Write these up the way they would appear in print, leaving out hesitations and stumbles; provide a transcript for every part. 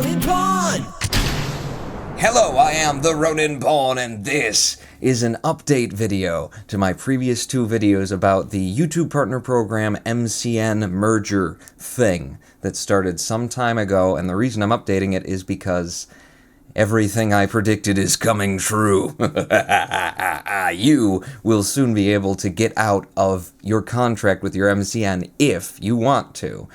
Ronin Pawn! Hello, I am the Ronin Pawn, and this is an update video to my previous two videos about the YouTube Partner Program MCN merger thing that started some time ago, and the reason I'm updating it is because everything I predicted is coming true. You will soon be able to get out of your contract with your MCN if you want to,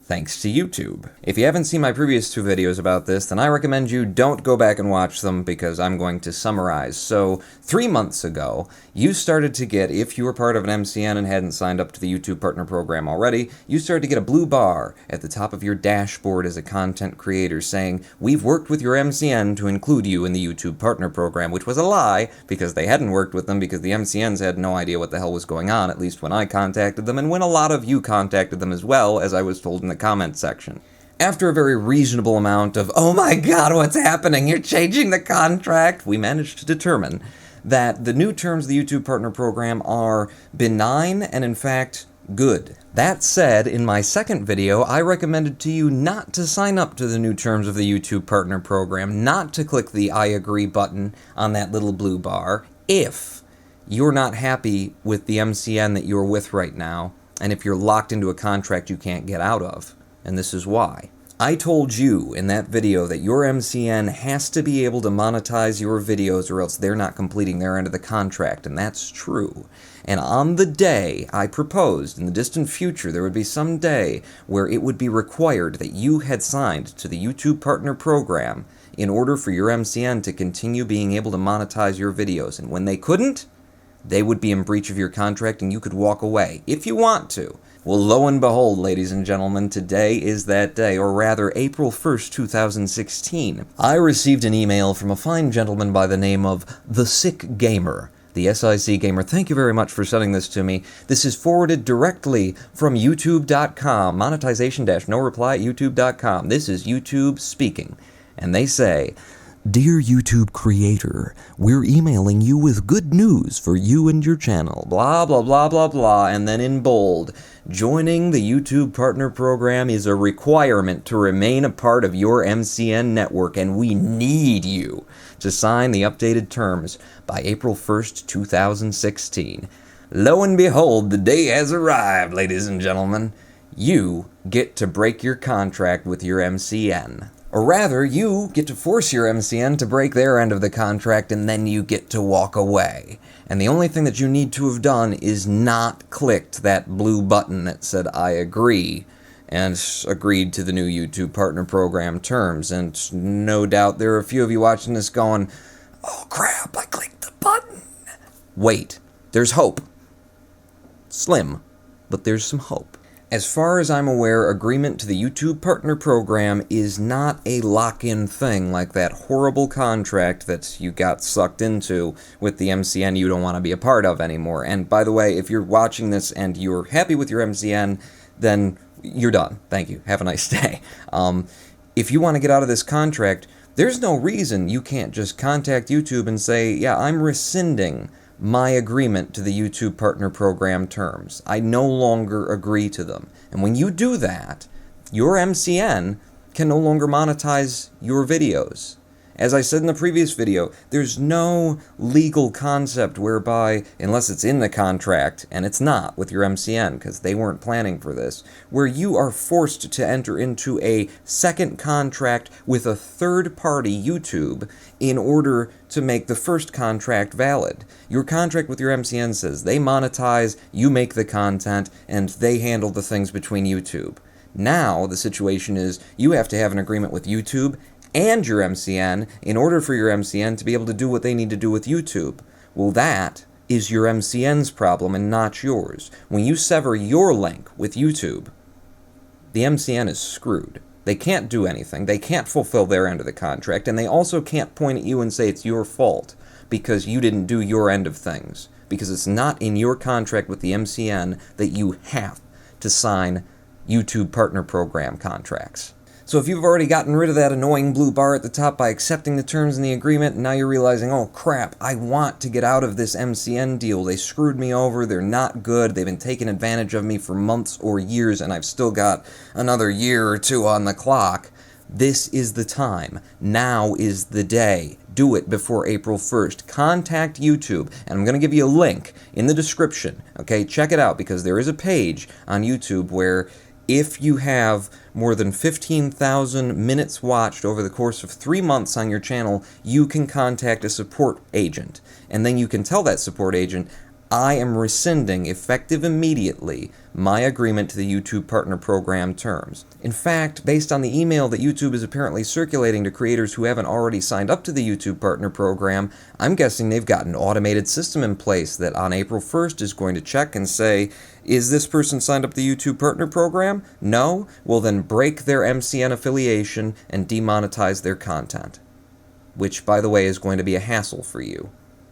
thanks to YouTube. If you haven't seen my previous two videos about this, then I recommend you don't go back and watch them because I'm going to summarize. So, 3 months ago, you started to get, if you were part of an MCN and hadn't signed up to the YouTube Partner Program already, you started to get a blue bar at the top of your dashboard as a content creator saying, "We've worked with your MCN to include you in the YouTube Partner Program," which was a lie because they hadn't worked with them because the MCNs had no idea what the hell was going on, at least when I contacted them and when a lot of you contacted them as well, as I was told in the comment section. After a very reasonable amount of, "Oh my god, what's happening? You're changing the contract," we managed to determine that the new terms of the YouTube Partner Program are benign and, in fact, good. That said, in my second video, I recommended to you not to sign up to the new terms of the YouTube Partner Program, not to click the I agree button on that little blue bar, if you're not happy with the MCN that you're with right now, and if you're locked into a contract you can't get out of. And this is why. I told you in that video that your MCN has to be able to monetize your videos or else they're not completing their end of the contract, and that's true. And on the day I proposed, in the distant future, there would be some day where it would be required that you had signed to the YouTube Partner Program in order for your MCN to continue being able to monetize your videos. And when they couldn't, they would be in breach of your contract and you could walk away, if you want to. Well, lo and behold, ladies and gentlemen, today is that day, or rather, April 1st, 2016. I received an email from a fine gentleman by the name of The Sick Gamer. The SIC Gamer, thank you very much for sending this to me. This is forwarded directly from YouTube.com, monetization-no reply at YouTube.com. This is YouTube speaking. And they say, "Dear YouTube creator, we're emailing you with good news for you and your channel, blah, blah, blah, blah, blah," and then in bold, "Joining the YouTube Partner Program is a requirement to remain a part of your MCN network, and we need you to sign the updated terms by April 1st, 2016. Lo and behold, the day has arrived, ladies and gentlemen. You get to break your contract with your MCN. Or rather, you get to force your MCN to break their end of the contract, and then you get to walk away. And the only thing that you need to have done is not clicked that blue button that said, "I agree," and agreed to the new YouTube Partner Program terms. And no doubt there are a few of you watching this going, "Oh crap, I clicked the button." Wait, there's hope. Slim, but there's some hope. As far as I'm aware, agreement to the YouTube Partner Program is not a lock-in thing like that horrible contract that you got sucked into with the MCN you don't want to be a part of anymore. And by the way, if you're watching this and you're happy with your MCN, then you're done. Thank you. Have a nice day. If you want to get out of this contract, there's no reason you can't just contact YouTube and say, "Yeah, I'm rescinding my agreement to the YouTube Partner Program terms. I no longer agree to them." And when you do that, your MCN can no longer monetize your videos. As I said in the previous video, there's no legal concept whereby, unless it's in the contract, and it's not with your MCN because they weren't planning for this, where you are forced to enter into a second contract with a third-party YouTube in order to make the first contract valid. Your contract with your MCN says they monetize, you make the content, and they handle the things between YouTube. Now, the situation is you have to have an agreement with YouTube and your MCN in order for your MCN to be able to do what they need to do with YouTube. Well, that is your MCN's problem and not yours. When you sever your link with YouTube, the MCN is screwed. They can't do anything. They can't fulfill their end of the contract, and they also can't point at you and say it's your fault because you didn't do your end of things, because it's not in your contract with the MCN that you have to sign YouTube Partner Program contracts. So if you've already gotten rid of that annoying blue bar at the top by accepting the terms in the agreement, and now you're realizing, oh crap, I want to get out of this MCN deal. They screwed me over, they're not good, they've been taking advantage of me for months or years, and I've still got another year or two on the clock. This is the time. Now is the day. Do it before April 1st. Contact YouTube, and I'm going to give you a link in the description. Okay, check it out, because there is a page on YouTube where if you have more than 15,000 minutes watched over the course of 3 months on your channel, you can contact a support agent. And then you can tell that support agent, I am rescinding, effective immediately, my agreement to the YouTube Partner Program terms. In fact, based on the email that YouTube is apparently circulating to creators who haven't already signed up to the YouTube Partner Program, I'm guessing they've got an automated system in place that on April 1st is going to check and say, is this person signed up to the YouTube Partner Program? No? Well, then break their MCN affiliation and demonetize their content. Which, by the way, is going to be a hassle for you.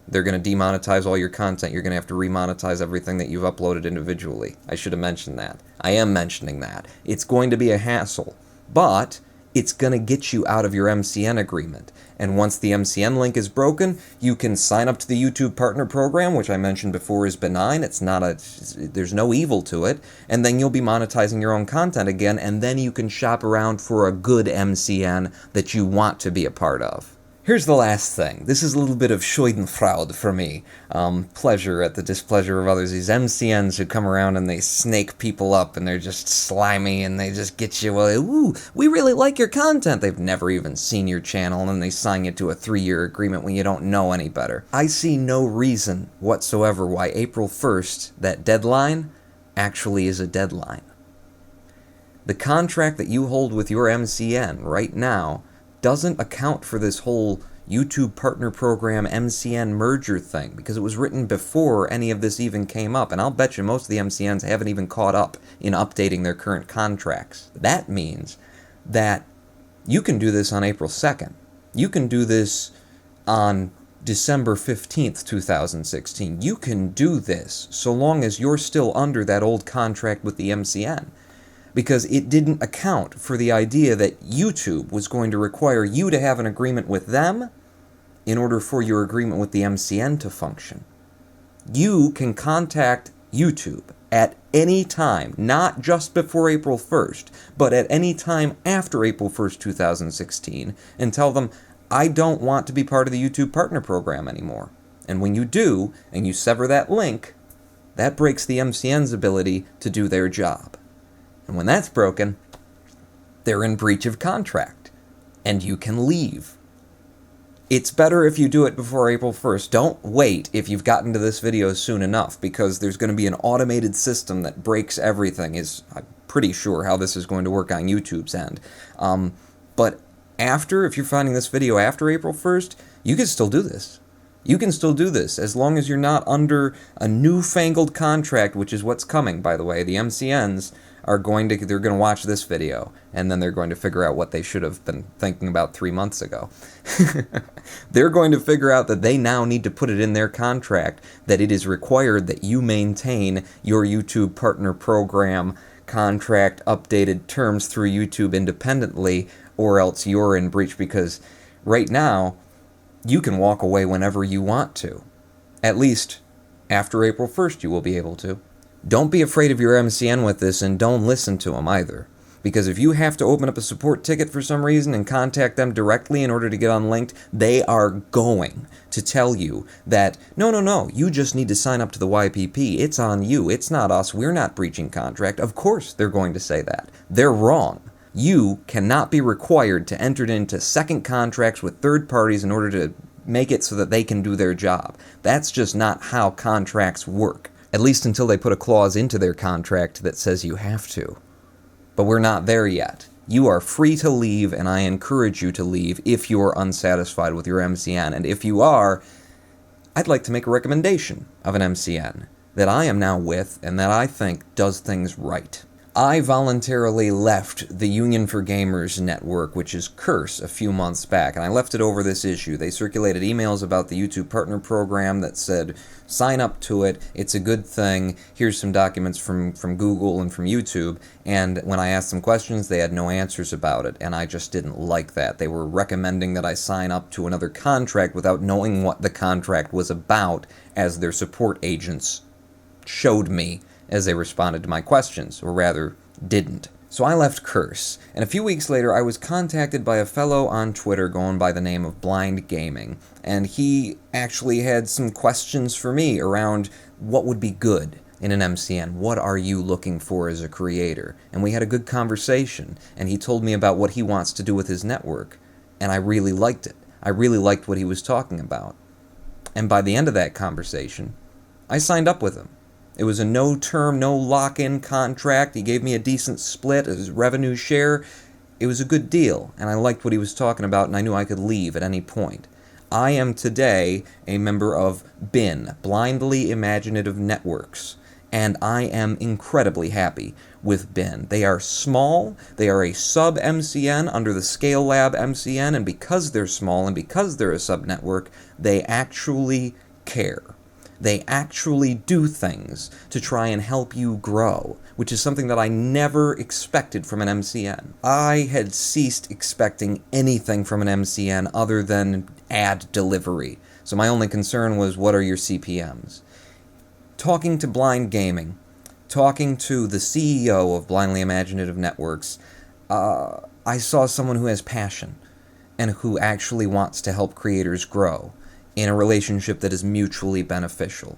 They're going to demonetize all your content. You're going to have to remonetize everything that you've uploaded individually. I should have mentioned that. I am mentioning that. It's going to be a hassle, but it's going to get you out of your MCN agreement. And once the MCN link is broken, you can sign up to the YouTube Partner Program, which I mentioned before is benign. There's no evil to it. And then you'll be monetizing your own content again, and then you can shop around for a good MCN that you want to be a part of. Here's the last thing. This is a little bit of Schadenfreude for me. Pleasure at the displeasure of others. These MCNs who come around and they snake people up and they're just slimy and they just get you, well, ooh, we really like your content. They've never even seen your channel, and then they sign you to a 3-year agreement when you don't know any better. I see no reason whatsoever why April 1st, that deadline, actually is a deadline. The contract that you hold with your MCN right now doesn't account for this whole YouTube Partner Program MCN merger thing, because it was written before any of this even came up, and I'll bet you most of the MCNs haven't even caught up in updating their current contracts. That means that you can do this on April 2nd. You can do this on December 15th, 2016. You can do this so long as you're still under that old contract with the MCN. Because it didn't account for the idea that YouTube was going to require you to have an agreement with them in order for your agreement with the MCN to function. You can contact YouTube at any time, not just before April 1st, but at any time after April 1st, 2016, and tell them, I don't want to be part of the YouTube Partner Program anymore. And when you do, and you sever that link, that breaks the MCN's ability to do their job. And when that's broken, they're in breach of contract, and you can leave. It's better if you do it before April 1st. Don't wait if you've gotten to this video soon enough, because there's going to be an automated system that breaks everything. I'm pretty sure how this is going to work on YouTube's end. But if you're finding this video after April 1st, you can still do this. You can still do this as long as you're not under a newfangled contract, which is what's coming, by the way. The MCNs they're going to watch this video, and then they're going to figure out what they should have been thinking about 3 months ago. They're going to figure out that they now need to put it in their contract that it is required that you maintain your YouTube Partner Program contract updated terms through YouTube independently, or else you're in breach, because right now, you can walk away whenever you want to. At least, after April 1st, you will be able to. Don't be afraid of your MCN with this, and don't listen to them either. Because if you have to open up a support ticket for some reason and contact them directly in order to get unlinked, they are going to tell you that, no, you just need to sign up to the YPP. It's on you. It's not us. We're not breaching contract. Of course they're going to say that. They're wrong. You cannot be required to enter into second contracts with third parties in order to make it so that they can do their job. That's just not how contracts work. At least until they put a clause into their contract that says you have to. But we're not there yet. You are free to leave, and I encourage you to leave if you are unsatisfied with your MCN. And if you are, I'd like to make a recommendation of an MCN that I am now with and that I think does things right. I voluntarily left the Union for Gamers network, which is Curse, a few months back, and I left it over this issue. They circulated emails about the YouTube Partner Program that said, sign up to it, it's a good thing, here's some documents from Google and from YouTube, and when I asked them questions, they had no answers about it, and I just didn't like that. They were recommending that I sign up to another contract without knowing what the contract was about, as their support agents showed me as they responded to my questions, or rather, didn't. So I left Curse, and a few weeks later I was contacted by a fellow on Twitter going by the name of Blind Gaming, and he actually had some questions for me around what would be good in an MCN. What are you looking for as a creator? And we had a good conversation, and he told me about what he wants to do with his network, and I really liked it. I really liked what he was talking about. And by the end of that conversation, I signed up with him. It was a no-term, no lock-in contract. He gave me a decent split as revenue share. It was a good deal, and I liked what he was talking about, and I knew I could leave at any point. I am today a member of BIN, Blindly Imaginative Networks, and I am incredibly happy with BIN. They are small, they are a sub-MCN under the Scale Lab MCN, and because they're small and because they're a sub-network, they actually care. They actually do things to try and help you grow, which is something that I never expected from an MCN. I had ceased expecting anything from an MCN other than ad delivery. So my only concern was, what are your CPMs? Talking to Blind Gaming, talking to the CEO of Blindly Imaginative Networks, I saw someone who has passion and who actually wants to help creators grow in a relationship that is mutually beneficial.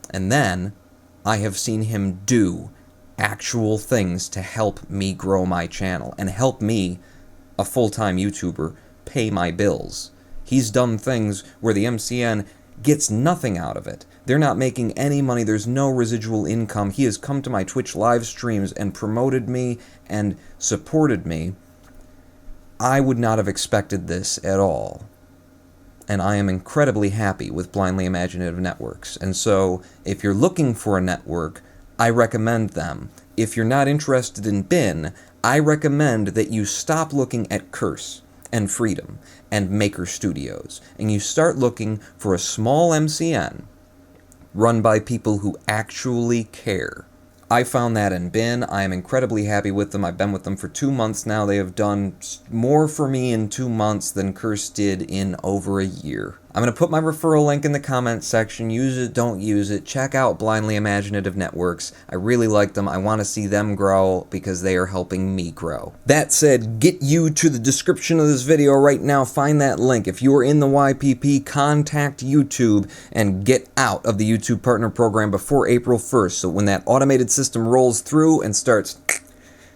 And then I have seen him do actual things to help me grow my channel and help me, a full-time YouTuber, pay my bills. He's done things where the MCN gets nothing out of it. They're not making any money. There's no residual income. He has come to my Twitch live streams and promoted me and supported me. I would not have expected this at all. And I am incredibly happy with Blindly Imaginative Networks. And so, if you're looking for a network, I recommend them. If you're not interested in BIN, I recommend that you stop looking at Curse and Freedom and Maker Studios, and you start looking for a small MCN run by people who actually care. I found that in BIN. I am incredibly happy with them. I've been with them for 2 months now. They have done more for me in 2 months than Curse did in over a year. I'm going to put my referral link in the comments section. Use it, don't use it. Check out Blindly Imaginative Networks. I really like them. I want to see them grow because they are helping me grow. That said, get you to the description of this video right now. Find that link. If you are in the YPP, contact YouTube and get out of the YouTube Partner Program before April 1st. So when that automated system rolls through and starts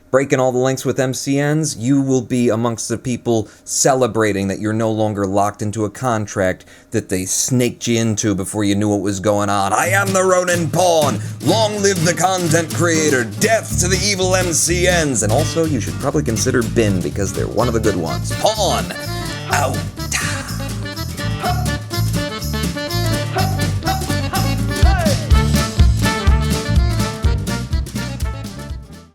breaking all the links with MCNs, you will be amongst the people celebrating that you're no longer locked into a contract that they snaked you into before you knew what was going on. I am the Ronin Pawn. Long live the content creator. Death to the evil MCNs. And also, you should probably consider BIN because they're one of the good ones. Pawn out.